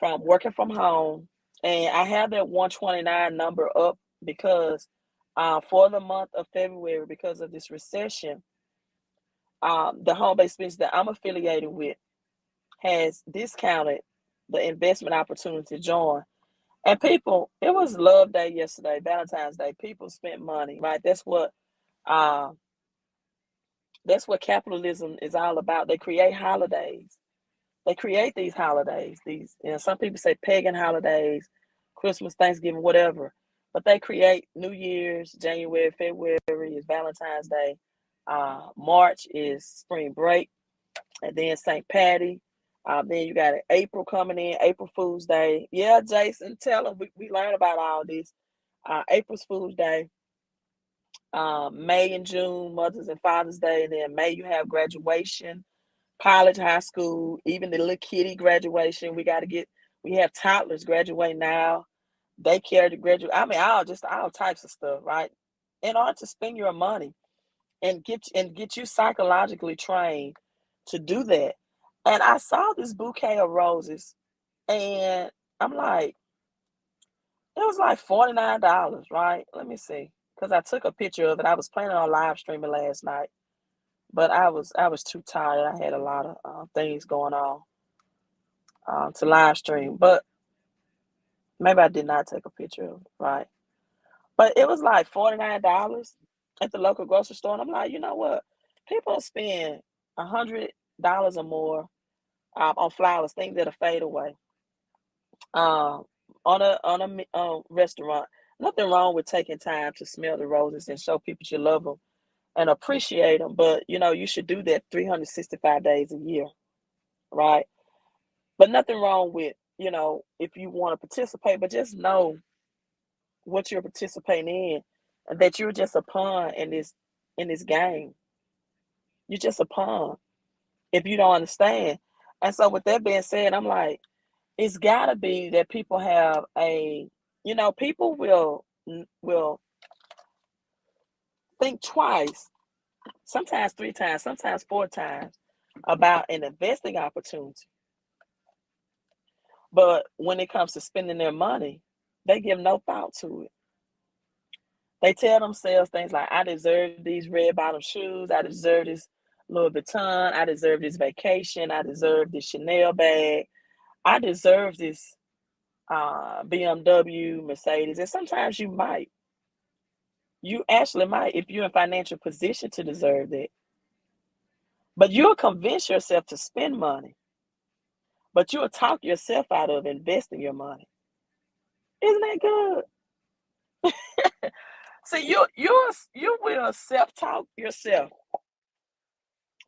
from working from home, and I have that 129 number up because for the month of February, because of this recession, the home-based business that I'm affiliated with has discounted the investment opportunity to join. And people, it was Love Day yesterday, Valentine's Day. People spent money, right? Uh, that's what capitalism is all about. They create holidays. They create these holidays. These, some people say pagan holidays, Christmas, Thanksgiving, whatever. But they create New Year's, January, February is Valentine's Day. March is spring break, and then St. Patty. Then you got April coming in, April Fool's Day. Yeah, Jason, tell them we learn about all this. April's Fool's Day. May and June, Mother's and Father's Day, and then May you have graduation, college, high school, even the little kitty graduation. We have toddlers graduate now, daycare to graduate. I mean, all types of stuff, right? In order to spend your money and get you psychologically trained to do that. And I saw this bouquet of roses, and I'm like, it was like $49, right? Let me see, because I took a picture of it. I was planning on live streaming last night, but I was too tired. I had a lot of things going on to live stream, but maybe I did not take a picture of it, right? But it was like $49 at the local grocery store, and I'm like, you know what? People spend $100 or more on flowers, things that'll fade away. Um, on a restaurant, nothing wrong with taking time to smell the roses and show people you love them and appreciate them. But you should do that 365 days a year, right? But nothing wrong with if you want to participate, but just know what you're participating in, and that you're just a pawn in this game. You're just a pawn if you don't understand. And so, with that being said, I'm like, it's got to be that people have people will think twice, sometimes three times, sometimes four times about an investing opportunity. But when it comes to spending their money, they give no thought to it. They tell themselves things like, I deserve these red bottom shoes. I deserve this Louis Vuitton. I deserve this vacation. I deserve this Chanel bag. I deserve this BMW, Mercedes. And sometimes you might. You actually might if you're in financial position to deserve that. But you'll convince yourself to spend money. But you'll talk yourself out of investing your money. Isn't that good? See, you will self-talk yourself.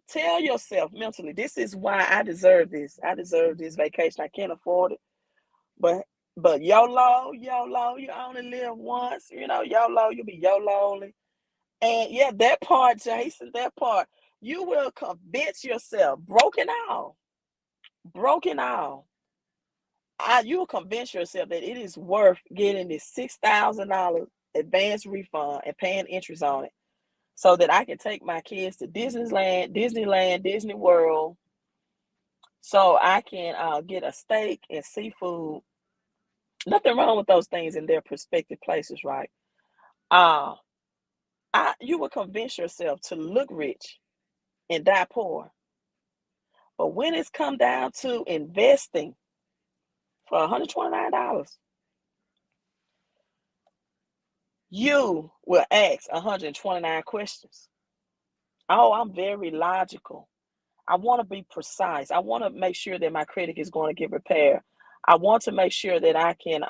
Tell yourself mentally, this is why I deserve this. I deserve this vacation. I can't afford it. But YOLO, YOLO, you only live once. YOLO, you'll be YOLO only. And yeah, that part, Jason, that part, you will convince yourself, broken out. You will convince yourself that it is worth getting this $6,000 advance refund and paying interest on it, so that I can take my kids to Disneyland, Disney World, so I can get a steak and seafood. Nothing wrong with those things in their prospective places, right? Uh, you will convince yourself to look rich and die poor. But when it's come down to investing for $129, you will ask 129 questions. Oh, I'm very logical. I want to be precise. I want to make sure that my credit is going to get repaired. I want to make sure that I can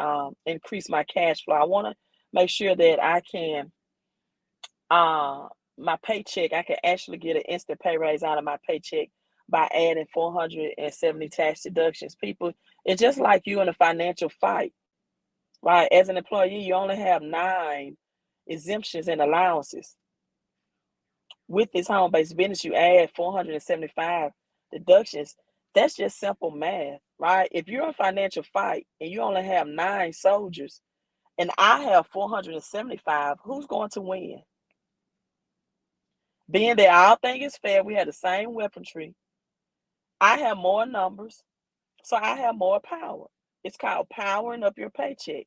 increase my cash flow. I want to make sure that I can, uh, my paycheck, I can actually get an instant pay raise out of my paycheck by adding 470 tax deductions. People, it's just like you in a financial fight, right? As an employee, you only have 9 exemptions and allowances. With this home-based business, you add 475 deductions. That's just simple math, right? If you're in a financial fight and you only have 9 soldiers and I have 475, who's going to win? Being that all things is fair, we have the same weaponry. I have more numbers, so I have more power. It's called powering up your paycheck.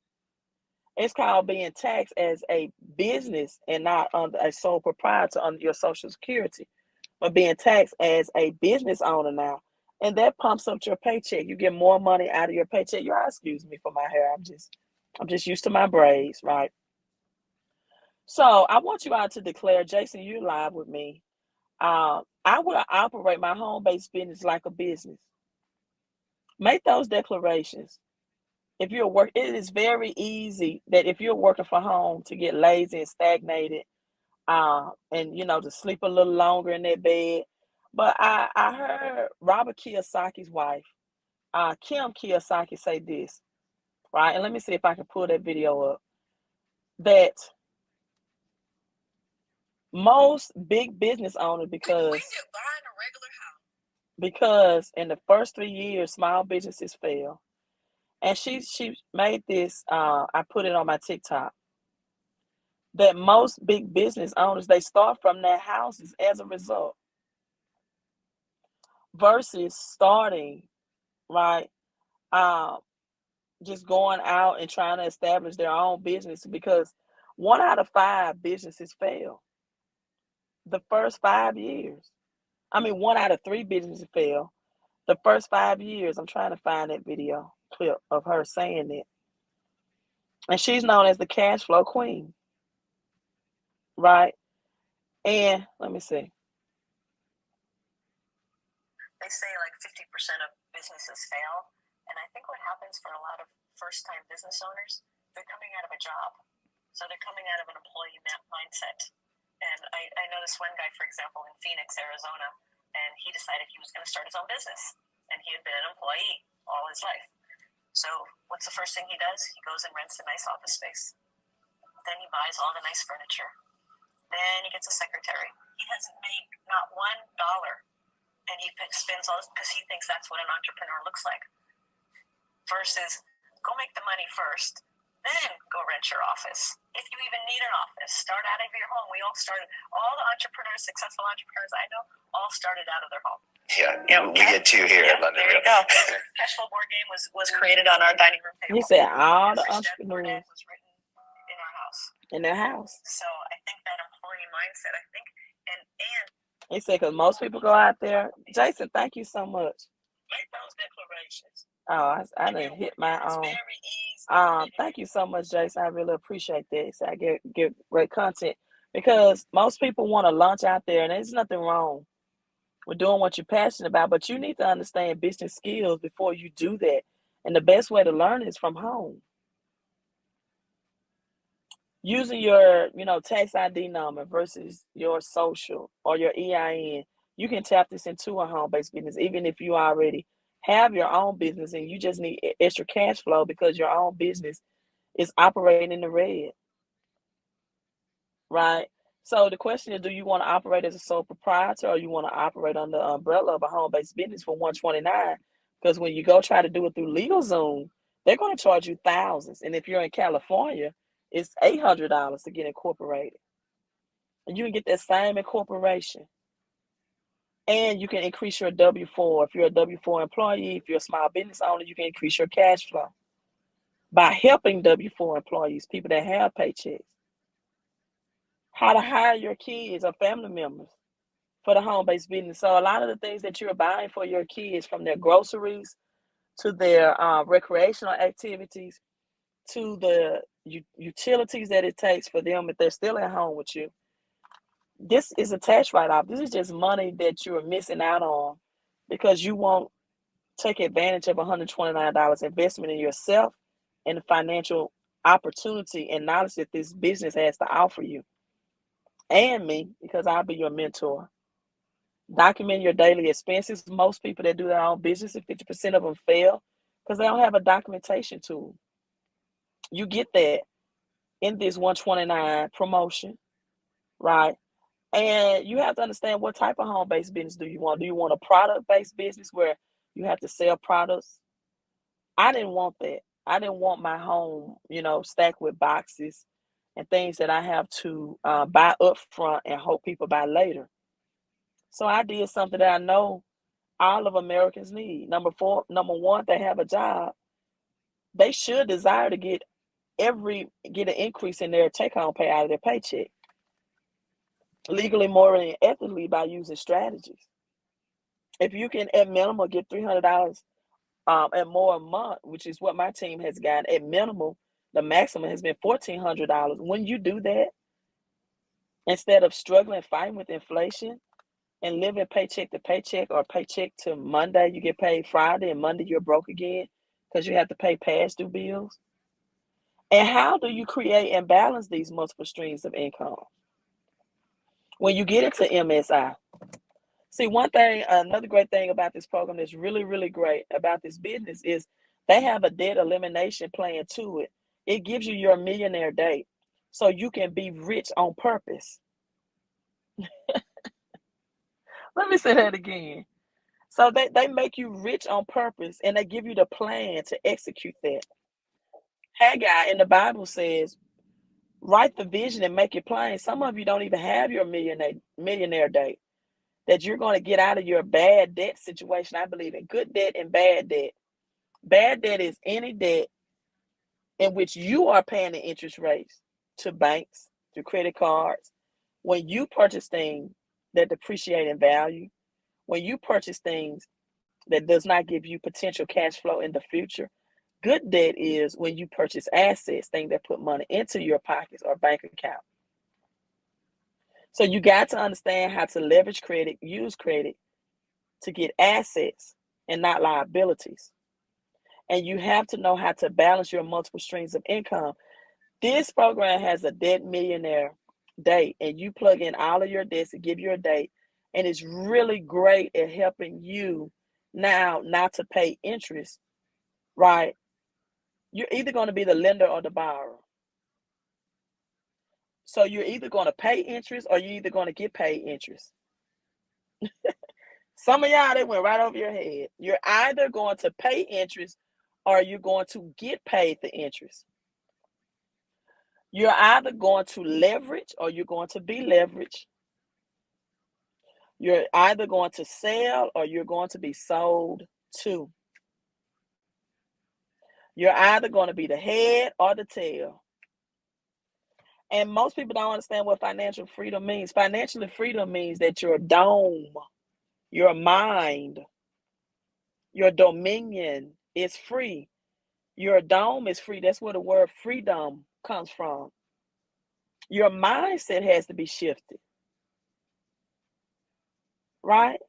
It's called being taxed as a business and not under a sole proprietor under your Social Security, but being taxed as a business owner now. And that pumps up your paycheck. You get more money out of your paycheck. You all excuse me for my hair. I'm just used to my braids, right? So I want you all to declare, Jason, you're live with me. I will operate my home-based business like a business. Make those declarations. If you're work, it is very easy that if you're working from home to get lazy and stagnated, and to sleep a little longer in that bed. But I heard Robert Kiyosaki's wife, Kim Kiyosaki, say this, right? And let me see if I can pull that video up. That most big business owners, because in the first 3 years, small businesses fail. And she made this. I put it on my TikTok. That most big business owners, they start from their houses as a result, versus starting, right, just going out and trying to establish their own business, because 1 out of 5 businesses fail the first 5 years. I mean, 1 out of 3 businesses fail the first 5 years. I'm trying to find that video clip of her saying it. And she's known as the cash flow queen, right? And let me see. They say like 50% of businesses fail. And I think what happens for a lot of first-time business owners, they're coming out of a job. So they're coming out of an employee mindset. And I know this one guy, for example, in Phoenix, Arizona, and he decided he was going to start his own business. And he had been an employee all his life. So what's the first thing he does? He goes and rents a nice office space. Then he buys all the nice furniture. Then he gets a secretary. He hasn't made not $1. And he spends all this because he thinks that's what an entrepreneur looks like. Versus, go make the money first, then go rent your office. If you even need an office, start out of your home. We all started, all the entrepreneurs, successful entrepreneurs I know, all started out of their home. Yeah, we get 2 here in London. There you go. Cash flow board game was created on our dining room table. You said all the entrepreneurs was written in our house. In their house. So I think that employee mindset, and he said, because most people go out there. Jason, thank you so much. Make those declarations. Oh, I didn't hit my own. Thank you so much, Jason. I really appreciate that. So I get great content, because most people want to launch out there, and there's nothing wrong with doing what you're passionate about, but you need to understand business skills before you do that. And the best way to learn is from home. Using your, tax ID number versus your social or your EIN, you can tap this into a home-based business, even if you already have your own business and you just need extra cash flow because your own business is operating in the red, right? So the question is, do you want to operate as a sole proprietor, or you want to operate under the umbrella of a home-based business for $129? Because when you go try to do it through LegalZoom, they're going to charge you thousands. And if you're in California, it's $800 to get incorporated. And you can get that same incorporation. And you can increase your W-4. If you're a W-4 employee, if you're a small business owner, you can increase your cash flow by helping W-4 employees, people that have paychecks, how to hire your kids or family members for the home-based business. So a lot of the things that you're buying for your kids, from their groceries to their recreational activities to the utilities that it takes for them if they're still at home with you, this is a tax write-off. This is just money that you're missing out on because you won't take advantage of $129 investment in yourself and the financial opportunity and knowledge that this business has to offer you. And me, because I'll be your mentor. Document your daily expenses. Most people that do their own business, 50% of them fail because they don't have a documentation tool. You get that in this 129 promotion, right? And you have to understand, what type of home-based business do you want? Do you want a product-based business where you have to sell products? I didn't want that. I didn't want my home, stacked with boxes and things that I have to buy up front and hope people buy later. So I did something that I know all of Americans need. Number one, they have a job. they should desire to get an increase in their take-home pay out of their paycheck, legally, morally, and ethically, by using strategies. If you can at minimum get $300 and more a month, which is what my team has gotten at minimum, the maximum has been $1,400. When you do that, instead of struggling, fighting with inflation, and living paycheck to paycheck, or paycheck to Monday, you get paid Friday, and Monday you're broke again because you have to pay past due bills. And how do you create and balance these multiple streams of income? When you get into MSI, see, one thing, another great thing about this program that's really, really great about this business is they have a debt elimination plan to it. It gives you your millionaire date so you can be rich on purpose. Let me say that again. So they make you rich on purpose, and they give you the plan to execute that. Haggai in the Bible says, write the vision and make it plain. Some of you don't even have your millionaire date, that you're going to get out of your bad debt situation. I believe in good debt and bad debt. Bad debt is any debt in which you are paying the interest rates to banks, to credit cards. When you purchase things that depreciate in value, when you purchase things that does not give you potential cash flow in the future. Good debt is when you purchase assets, things that put money into your pockets or bank account. So you got to understand how to leverage credit, use credit to get assets and not liabilities. And you have to know how to balance your multiple streams of income. This program has a debt millionaire date, and you plug in all of your debts and give you a date. And it's really great at helping you now not to pay interest, right? You're either going to be the lender or the borrower. So you're either going to pay interest or you're either going to get paid interest. Some of y'all, they went right over your head. You're either going to pay interest or you're going to get paid the interest. You're either going to leverage or you're going to be leveraged. You're either going to sell or you're going to be sold to. You're either going to be the head or the tail. And most people don't understand what financial freedom means. Financial freedom means that your dome, your mind, your dominion is free. Your dome is free. That's where the word freedom comes from. Your mindset has to be shifted, right?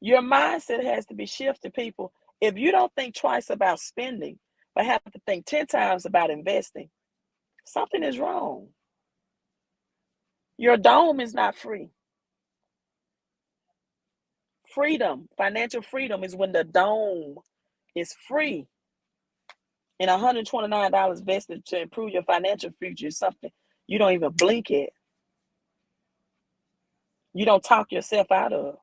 Your mindset has to be shifted, people. If you don't think twice about spending, but have to think 10 times about investing, something is wrong. Your dome is not free. Freedom, financial freedom, is when the dome is free. And $129 vested to improve your financial future is something you don't even blink at. You don't talk yourself out of,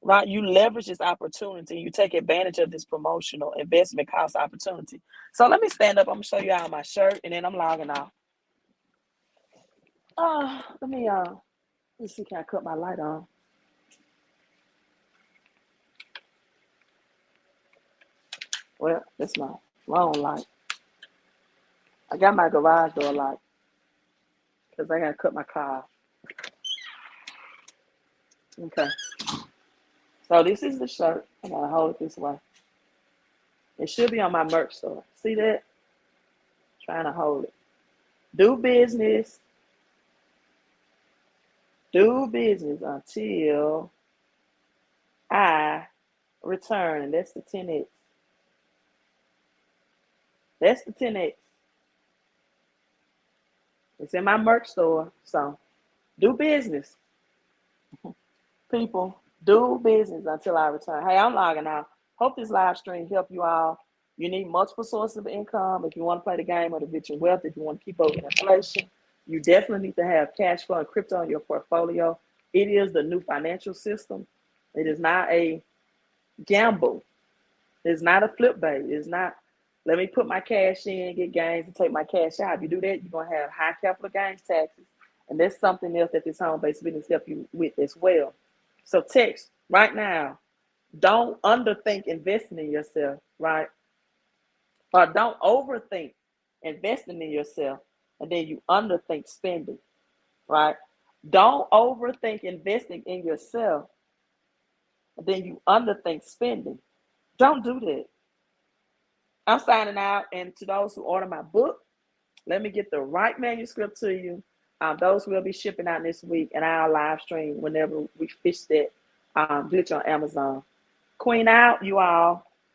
right? You leverage this opportunity. You take advantage of this promotional investment cost opportunity. So let me stand up. I'm going to show you all my shirt, and then I'm logging off. Let me see, can I cut my light on? Well, that's my wrong light. I got my garage door light because I got to cut my car off. Okay. So this is the shirt. I got to hold it this way. It should be on my merch store. See that? Trying to hold it. Do business. Do business until I return. And that's the 10X. That's the 10X. It's in my merch store. So do business. People, do business until I return. Hey, I'm logging out. Hope this live stream helped you all. You need multiple sources of income if you want to play the game of the virtual wealth, if you want to keep up with inflation. You definitely need to have cash flow and crypto in your portfolio. It is the new financial system. It is not a gamble. It's not a flip bait. It's not, let me put my cash in, get gains, and take my cash out. If you do that, you're going to have high capital gains taxes. And that's something else that this home-based business help you with as well. So text right now. Don't underthink investing in yourself, right? Or don't overthink investing in yourself and then you underthink spending, right? Don't overthink investing in yourself and then you underthink spending. Don't do that. I'm signing out, and to those who order my book, let me get the right manuscript to you. Those will be shipping out this week, and I'll live stream whenever we fish that. Do it on Amazon. Queen out, you all.